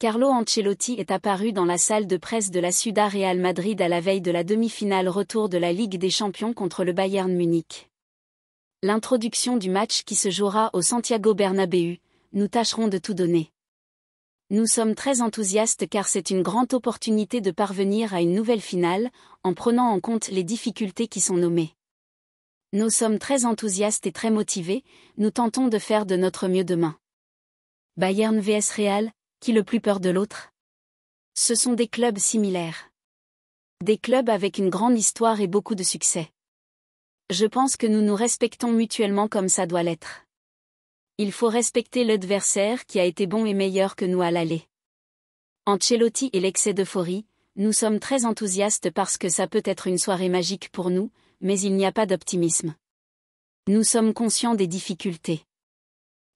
Carlo Ancelotti est apparu dans la salle de presse de la Ciudad Real Madrid à la veille de la demi-finale retour de la Ligue des Champions contre le Bayern Munich. L'introduction du match qui se jouera au Santiago Bernabéu, nous tâcherons de tout donner. Nous sommes très enthousiastes car c'est une grande opportunité de parvenir à une nouvelle finale, en prenant en compte les difficultés qui sont nommées. Nous sommes très enthousiastes et très motivés, nous tentons de faire de notre mieux demain. Bayern vs Real, qui le plus peur de l'autre? Ce sont des clubs similaires. Des clubs avec une grande histoire et beaucoup de succès. Je pense que nous nous respectons mutuellement comme ça doit l'être. Il faut respecter l'adversaire qui a été bon et meilleur que nous à l'aller. Ancelotti et l'excès d'euphorie, nous sommes très enthousiastes parce que ça peut être une soirée magique pour nous, mais il n'y a pas d'optimisme. Nous sommes conscients des difficultés.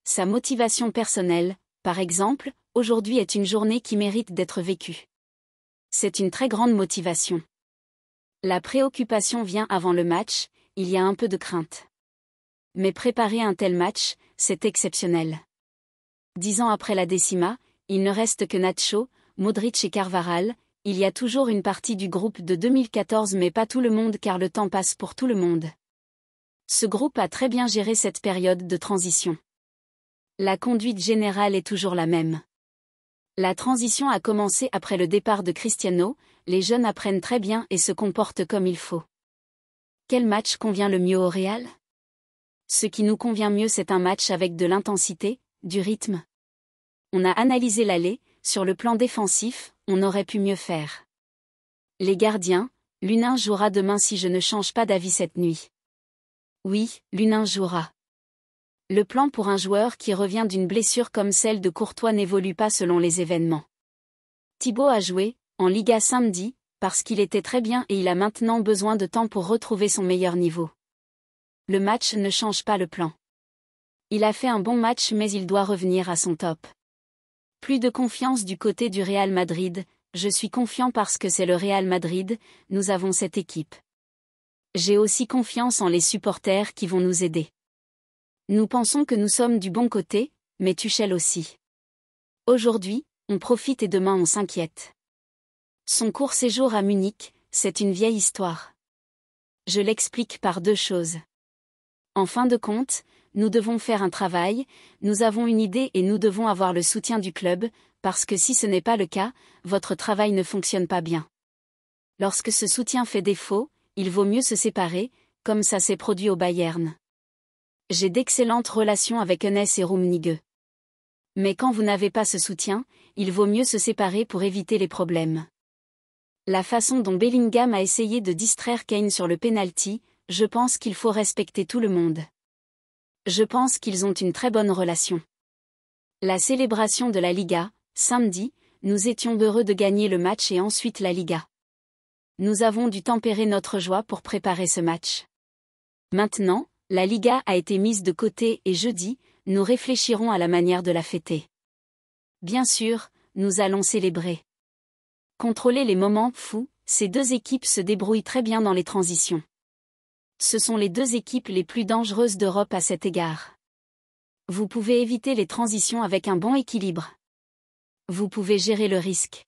Sa motivation personnelle, par exemple, aujourd'hui est une journée qui mérite d'être vécue. C'est une très grande motivation. La préoccupation vient avant le match, il y a un peu de crainte. Mais préparer un tel match, c'est exceptionnel. 10 ans après la décima, il ne reste que Nacho, Modric et Carvajal, il y a toujours une partie du groupe de 2014 mais pas tout le monde car le temps passe pour tout le monde. Ce groupe a très bien géré cette période de transition. La conduite générale est toujours la même. La transition a commencé après le départ de Cristiano, les jeunes apprennent très bien et se comportent comme il faut. Quel match convient le mieux au Real? Ce qui nous convient mieux c'est un match avec de l'intensité, du rythme. On a analysé l'aller, sur le plan défensif, on aurait pu mieux faire. Les gardiens, l'un jouera demain si je ne change pas d'avis cette nuit. Oui, l'un jouera. Le plan pour un joueur qui revient d'une blessure comme celle de Courtois n'évolue pas selon les événements. Thibaut a joué, en Liga samedi, parce qu'il était très bien et il a maintenant besoin de temps pour retrouver son meilleur niveau. Le match ne change pas le plan. Il a fait un bon match mais il doit revenir à son top. Plus de confiance du côté du Real Madrid, je suis confiant parce que c'est le Real Madrid, nous avons cette équipe. J'ai aussi confiance en les supporters qui vont nous aider. Nous pensons que nous sommes du bon côté, mais Tuchel aussi. Aujourd'hui, on profite et demain on s'inquiète. Son court séjour à Munich, c'est une vieille histoire. Je l'explique par deux choses. En fin de compte, nous devons faire un travail, nous avons une idée et nous devons avoir le soutien du club, parce que si ce n'est pas le cas, votre travail ne fonctionne pas bien. Lorsque ce soutien fait défaut, il vaut mieux se séparer, comme ça s'est produit au Bayern. J'ai d'excellentes relations avec Enes et Rummenigge. Mais quand vous n'avez pas ce soutien, il vaut mieux se séparer pour éviter les problèmes. La façon dont Bellingham a essayé de distraire Kane sur le penalty, je pense qu'il faut respecter tout le monde. Je pense qu'ils ont une très bonne relation. La célébration de la Liga, samedi, nous étions heureux de gagner le match et ensuite la Liga. Nous avons dû tempérer notre joie pour préparer ce match. Maintenant, la Liga a été mise de côté et jeudi, nous réfléchirons à la manière de la fêter. Bien sûr, nous allons célébrer. Contrôler les moments fous, ces deux équipes se débrouillent très bien dans les transitions. Ce sont les deux équipes les plus dangereuses d'Europe à cet égard. Vous pouvez éviter les transitions avec un bon équilibre. Vous pouvez gérer le risque.